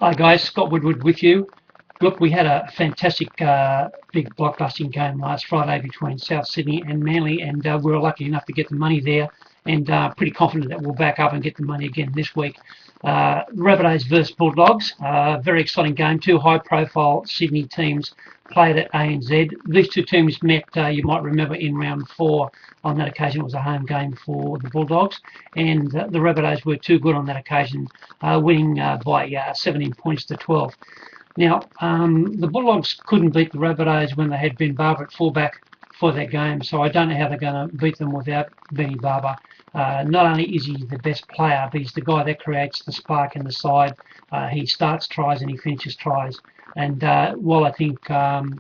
Hi guys, Scott Woodward with you. Look, we had a fantastic big blockbusting game last Friday between South Sydney and Manly, and we were lucky enough to get the money there, and pretty confident that we'll back up and get the money again this week. Rabbitohs versus Bulldogs, very exciting game. Two high-profile Sydney teams played at ANZ. These two teams met, you might remember, in round 4. On that occasion, it was a home game for the Bulldogs, and the Rabbitohs were too good on that occasion, winning by 17 points to 12. Now, the Bulldogs couldn't beat the Rabbitohs when they had Ben Barber at fullback for that game, so I don't know how they're going to beat them without Benny Barber. Not only is he the best player, but he's the guy that creates the spark in the side. He starts tries and he finishes tries. And while I think the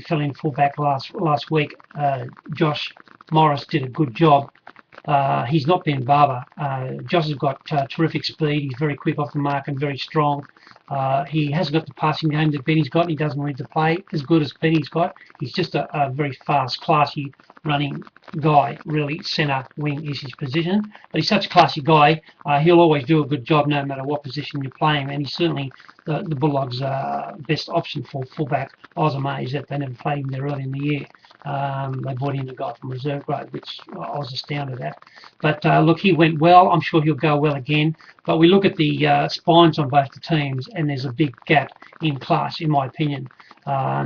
fill-in fullback last week, Josh Morris, did a good job, he's not Ben Barber. Josh has got terrific speed. He's very quick off the mark and very strong. He hasn't got the passing game that Benny's got, and he doesn't need to play as good as Benny's got. He's just a very fast, classy running guy. Really, centre wing is his position. But he's such a classy guy, he'll always do a good job no matter what position you play him. And he's certainly the Bulldogs' best option for fullback. I was amazed that they never played him there early in the year. They brought in a guy from reserve grade, which I was astounded at. But look, he went well. I'm sure he'll go well again. But we look at the spines on both the teams, and there's a big gap in class, in my opinion.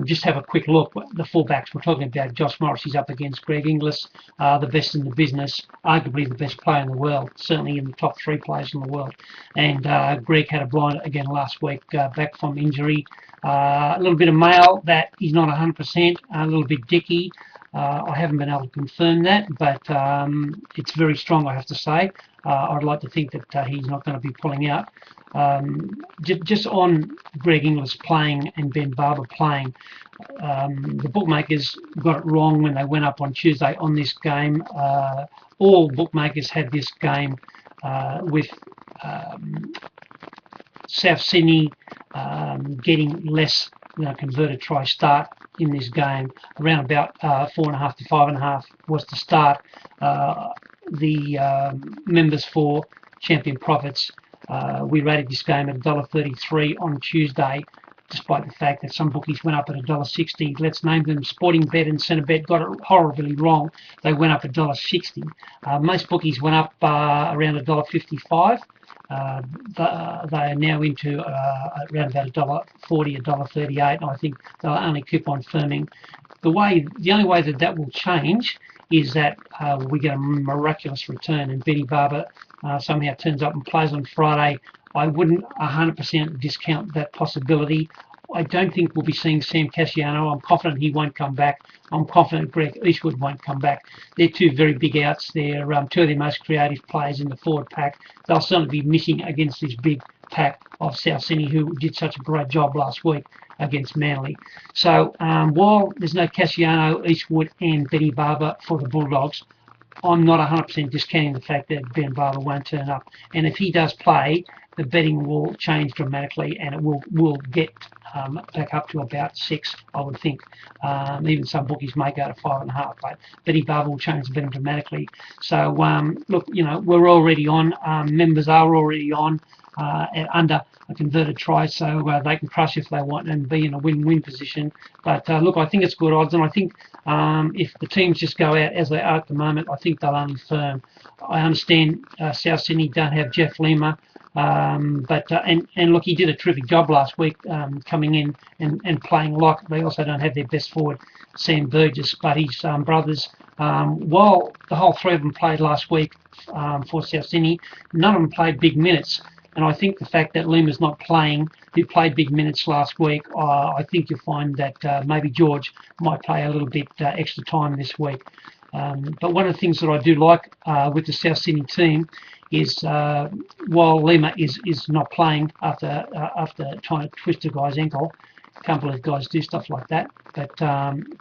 Just have a quick look. The fullbacks we're talking about, Josh Morris, he's up against Greg Inglis, the best in the business, arguably the best player in the world, certainly in the top 3 players in the world. And Greg had a blind again last week, back from injury. A little bit of mail that he's not 100%, a little bit dicky. I haven't been able to confirm that, but it's very strong, I have to say. I'd like to think that he's not going to be pulling out. Just on Greg Inglis playing and Ben Barber playing, the bookmakers got it wrong when they went up on Tuesday on this game. All bookmakers had this game with South Sydney getting less converted try start in this game. Around about 4.5 to 5.5 was the start. The members for Champion Profits, we rated this game at $1.33 on Tuesday, despite the fact that some bookies went up at $1.60. Let's name them. Sporting Bet and Centre Bet got it horribly wrong. They went up at $1.60. Most bookies went up around $1.55. They are now into around about $1.40, $1.38, and I think they'll only keep on firming. The only way that will change is that we get a miraculous return and Benny Barber somehow turns up and plays on Friday. I wouldn't 100% discount that possibility. I don't think we'll be seeing Sam Cassiano. I'm confident he won't come back. I'm confident Greg Eastwood won't come back. They're two very big outs. They're two of the most creative players in the forward pack. They'll certainly be missing against this big pack of South Sydney, who did such a great job last week against Manly. So while there's no Cassiano, Eastwood and Benny Barber for the Bulldogs, I'm not 100% discounting the fact that Ben Barber won't turn up. And if he does play, the betting will change dramatically, and it will get back up to about 6, I would think. Even some bookies may go to 5.5, but Benny Barber will change the betting dramatically. So look, we're already on. Members are already on under a converted try, so they can crush if they want and be in a win-win position. But look, I think it's good odds, and I think if the teams just go out as they are at the moment, I think they'll only firm. I understand South Sydney don't have Jeff Lima, but look, he did a terrific job last week coming in and playing lock. They also don't have their best forward, Sam Burgess, but his brothers, while the whole 3 of them played last week for South Sydney, none of them played big minutes. And I think the fact that Lima's not playing, who played big minutes last week, I think you'll find that maybe George might play a little bit extra time this week. But one of the things that I do like with the South Sydney team is while Lima is not playing after trying to twist a guy's ankle, a couple of guys do stuff like that, but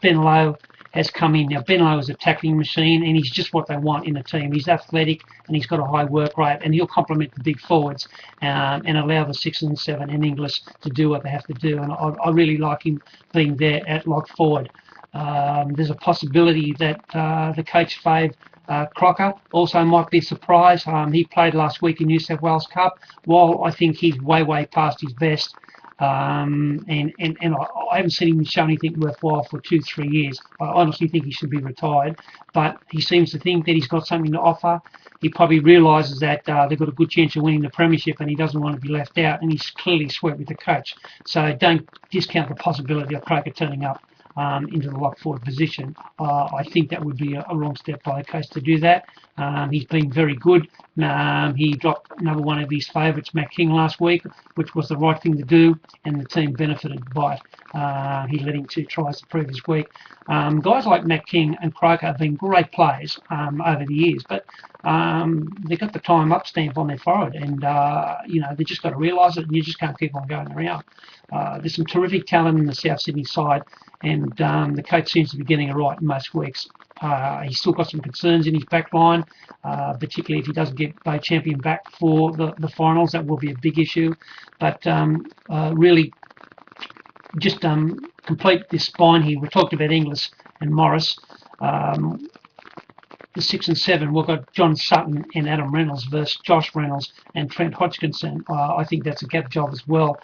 Ben Lowe has come in. Now, Ben Lowe is a tackling machine, and he's just what they want in a team. He's athletic, and he's got a high work rate, and he'll complement the big forwards and allow the 6 and 7 in English to do what they have to do. And I really like him being there at lock forward. There's a possibility that the coach Fave Crocker also might be a surprise. He played last week in New South Wales Cup. While I think he's way past his best, and I haven't seen him show anything worthwhile for 2-3 years. I honestly think he should be retired, but he seems to think that he's got something to offer. He probably realises that they've got a good chance of winning the premiership, and he doesn't want to be left out, and he's clearly sweat with the coach. So don't discount the possibility of Croker turning up into the lock forward position. I think that would be a wrong step by the coach to do that. He's been very good. He dropped another one of his favourites, Matt King, last week, which was the right thing to do, and the team benefited by it. He led him 2 tries the previous week. Guys like Matt King and Croker have been great players over the years, but they've got the climb up stamp on their forehead, and they just got to realise it, and you just can't keep on going around. There's some terrific talent in the South Sydney side, and the coach seems to be getting it right in most weeks. He's still got some concerns in his back line, particularly if he doesn't get Bay Champion back for the finals. That will be a big issue. But really, just complete this spine here. We talked about Inglis and Morris. The 6 and 7, we've got John Sutton and Adam Reynolds versus Josh Reynolds and Trent Hodkinson. I think that's a gap job as well.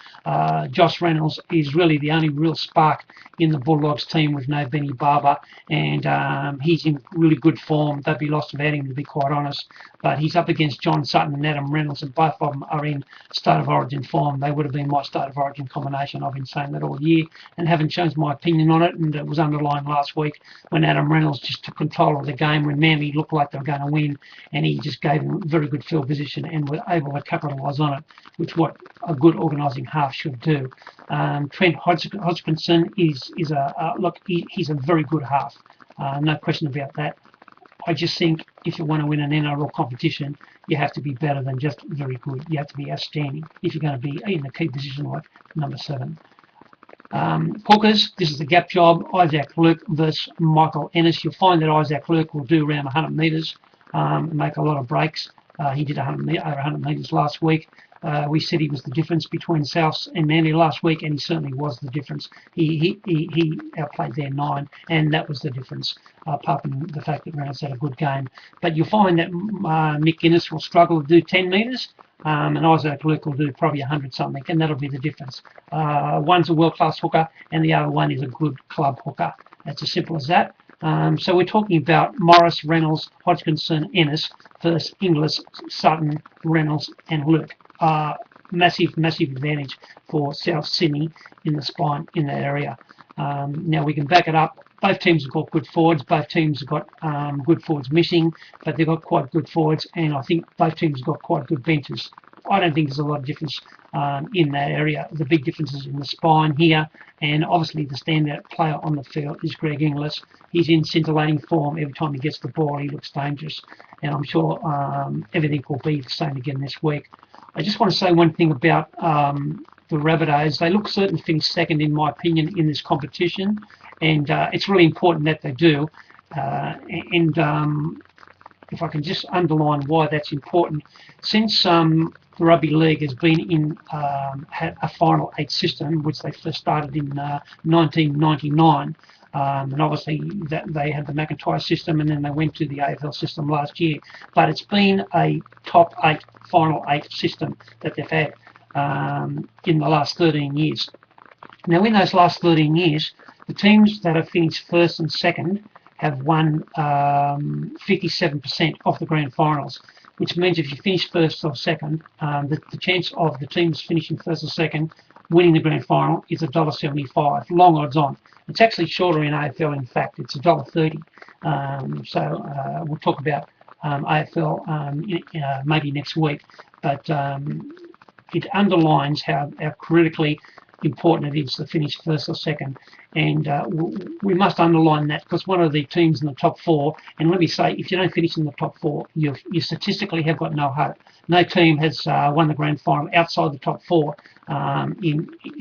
Josh Reynolds is really the only real spark in the Bulldogs team with no Benny Barber, and he's in really good form. They'd be lost without him, to be quite honest. But he's up against John Sutton and Adam Reynolds, and both of them are in state of origin form. They would have been my state of origin combination. I've been saying that all year and haven't changed my opinion on it, and it was underlined last week when Adam Reynolds just took control of the game when Manly looked like they were going to win, and he just gave them a very good field position and were able to capitalise on it, which what a good organising half should do. Trent Hodkinson is he's a very good half, no question about that. I just think if you want to win an NRL competition, you have to be better than just very good. You have to be outstanding if you're going to be in a key position like number 7. Hookers, this is the gap job. Isaac Luke versus Michael Ennis. You'll find that Isaac Luke will do around 100 metres and make a lot of breaks. He did over 100 metres last week. We said he was the difference between Souths and Manly last week, and he certainly was the difference. He outplayed their 9, and that was the difference, apart from the fact that Reynolds had a good game. But you'll find that Mick Ennis will struggle to do 10 metres, and Isaac Luke will do probably 100 something, and that'll be the difference. One's a world-class hooker, and the other one is a good club hooker. It's as simple as that. So we're talking about Morris, Reynolds, Hodkinson, Ennis versus Inglis, Sutton, Reynolds, and Luke. Massive advantage for South Sydney in the spine in that area. Now we can back it up. Both teams have got good forwards. Both teams have got good forwards missing, but they've got quite good forwards, and I think both teams have got quite good benches. I don't think there's a lot of difference in that area. The big difference is in the spine here, and obviously the standout player on the field is Greg Inglis. He's in scintillating form. Every time he gets the ball, he looks dangerous, and I'm sure everything will be the same again this week. I just want to say one thing about the Rabbitohs. They look certain to finish second, in my opinion, in this competition, and it's really important that they do. If I can just underline why that's important, since the Rugby League has been in had a Final 8 system, which they first started in 1999, and obviously that they had the McIntyre system, and then they went to the AFL system last year. But it's been a top 8, Final 8 system that they've had in the last 13 years. Now, in those last 13 years, the teams that have finished first and second have won 57% of the grand finals, which means if you finish first or second, the chance of the teams finishing first or second winning the grand final is $1.75, long odds on. It's actually shorter in AFL, in fact, it's $1.30. So we'll talk about AFL maybe next week, but it underlines how critically important it is to finish first or second, and we must underline that, because one of the teams in the top 4, and let me say, if you don't finish in the top 4, you statistically have got no hope. No team has won the grand final outside the top 4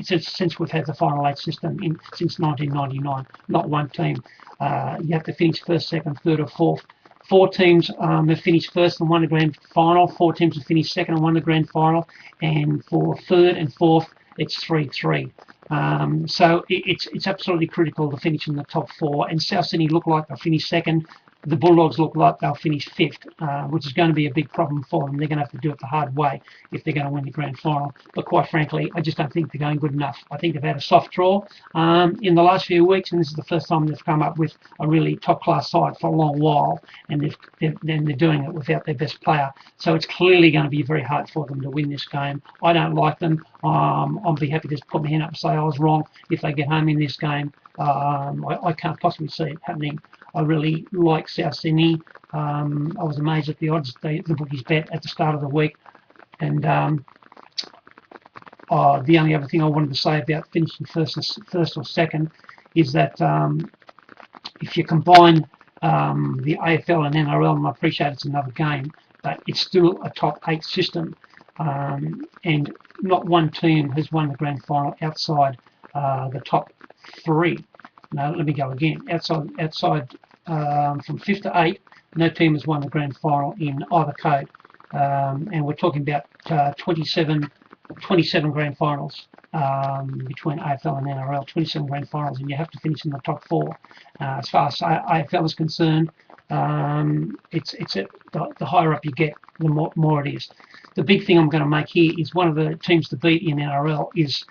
since we've had the Final 8 system since 1999. Not one team. You have to finish first, second, third, or fourth. 4 teams have finished first and won the grand final. 4 teams have finished second and won the grand final, and for third and fourth, it's 3-3. So it's absolutely critical to finish in the top 4, and South Sydney look like they'll finish second. the Bulldogs look like they'll finish 5th, which is going to be a big problem for them. They're going to have to do it the hard way if they're going to win the grand final. But quite frankly, I just don't think they're going good enough. I think they've had a soft draw in the last few weeks, and this is the first time they've come up with a really top-class side for a long while, and they're doing it without their best player. So it's clearly going to be very hard for them to win this game. I don't like them. I'll be happy to put my hand up and say I was wrong if they get home in this game. I can't possibly see it happening. I really like South Sydney. I was amazed at the odds the bookies bet at the start of the week. And the only other thing I wanted to say about finishing first or second is that if you combine the AFL and NRL, and I appreciate it's another game, but it's still a top 8 system. And not one team has won the grand final outside the top 3. No, let me go again. Outside from 5th to 8, no team has won the grand final in either code. And we're talking about 27 grand finals between AFL and NRL, 27 grand finals, and you have to finish in the top 4. As far as AFL is concerned, the higher up you get, the more it is. The big thing I'm going to make here is one of the teams to beat in NRL is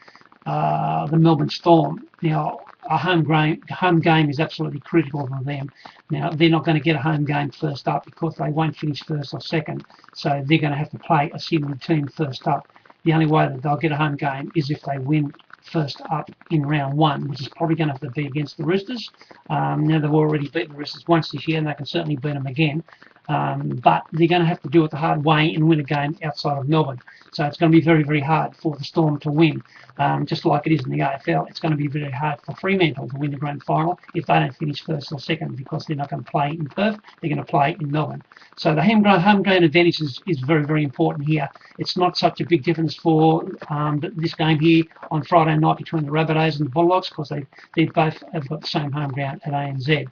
the Melbourne Storm. Now, a home game is absolutely critical for them. Now, they're not going to get a home game first up because they won't finish first or second, so they're going to have to play a Sydney team first up. The only way that they'll get a home game is if they win first up in round 1, which is probably going to have to be against the Roosters. Now, they've already beaten the Roosters once this year, and they can certainly beat them again. But they're going to have to do it the hard way and win a game outside of Melbourne. So it's going to be very, very hard for the Storm to win, just like it is in the AFL. It's going to be very hard for Fremantle to win the grand final if they don't finish first or second, because they're not going to play in Perth, they're going to play in Melbourne. So the home ground advantage is very, very important here. It's not such a big difference for this game here on Friday night between the Rabbitohs and the Bulldogs, because they both have got the same home ground at ANZ.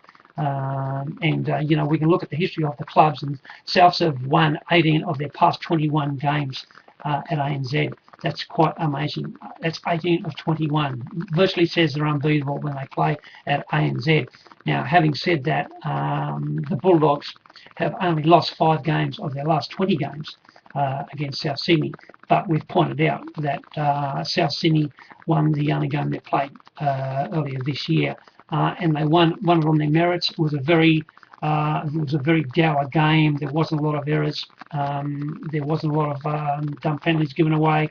You know, we can look at the history of the clubs, and Souths have won 18 of their past 21 games at ANZ. That's quite amazing. That's 18 of 21. Virtually says they're unbeatable when they play at ANZ. Now, having said that, the Bulldogs have only lost 5 games of their last 20 games against South Sydney. But we've pointed out that South Sydney won the only game they played earlier this year. And they won it on their merits. It was a very dour game. There wasn't a lot of errors. There wasn't a lot of dumb penalties given away.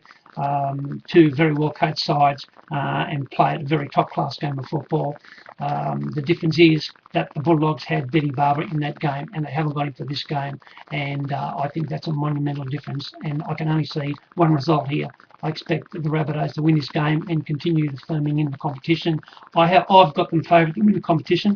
2 very well coached sides and played a very top class game of football. The difference is that the Bulldogs had Betty Barber in that game, and they haven't got him for this game. And I think that's a monumental difference. And I can only see one result here. I expect the Rabbitohs to win this game and continue firming in the competition. I've got them favourite to win the competition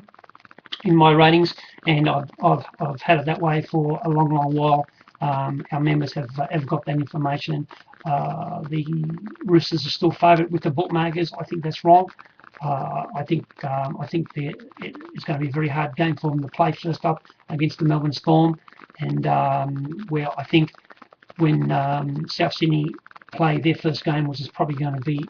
in my ratings, and I've had it that way for a long, long while. Our members have got that information. The Roosters are still favourite with the bookmakers. I think that's wrong. I think it's going to be a very hard game for them to play first up against the Melbourne Storm, and where I think when South Sydney play their first game, which is probably going to be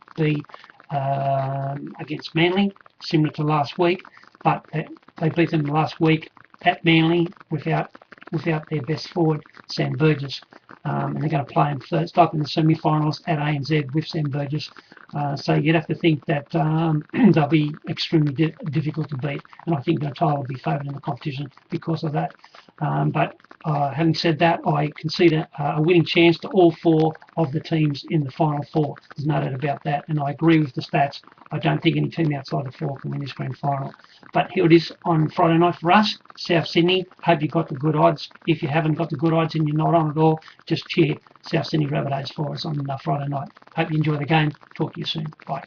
against Manly, similar to last week, but they beat them last week at Manly without their best forward, Sam Burgess. And they're going to play him first up in the semi-finals at ANZ with Sam Burgess. So you'd have to think that they'll be extremely difficult to beat, and I think Natal will be favoured in the competition because of that. But having said that, I concede a winning chance to all 4 of the teams in the final 4. There's no doubt about that, and I agree with the stats. I don't think any team outside the 4 can win this grand final. But here it is on Friday night for us, South Sydney. Hope you got the good odds. If you haven't got the good odds and you're not on at all, just cheer South Sydney Rabbitohs for us on Friday night. Hope you enjoy the game. Talk to you soon. Bye.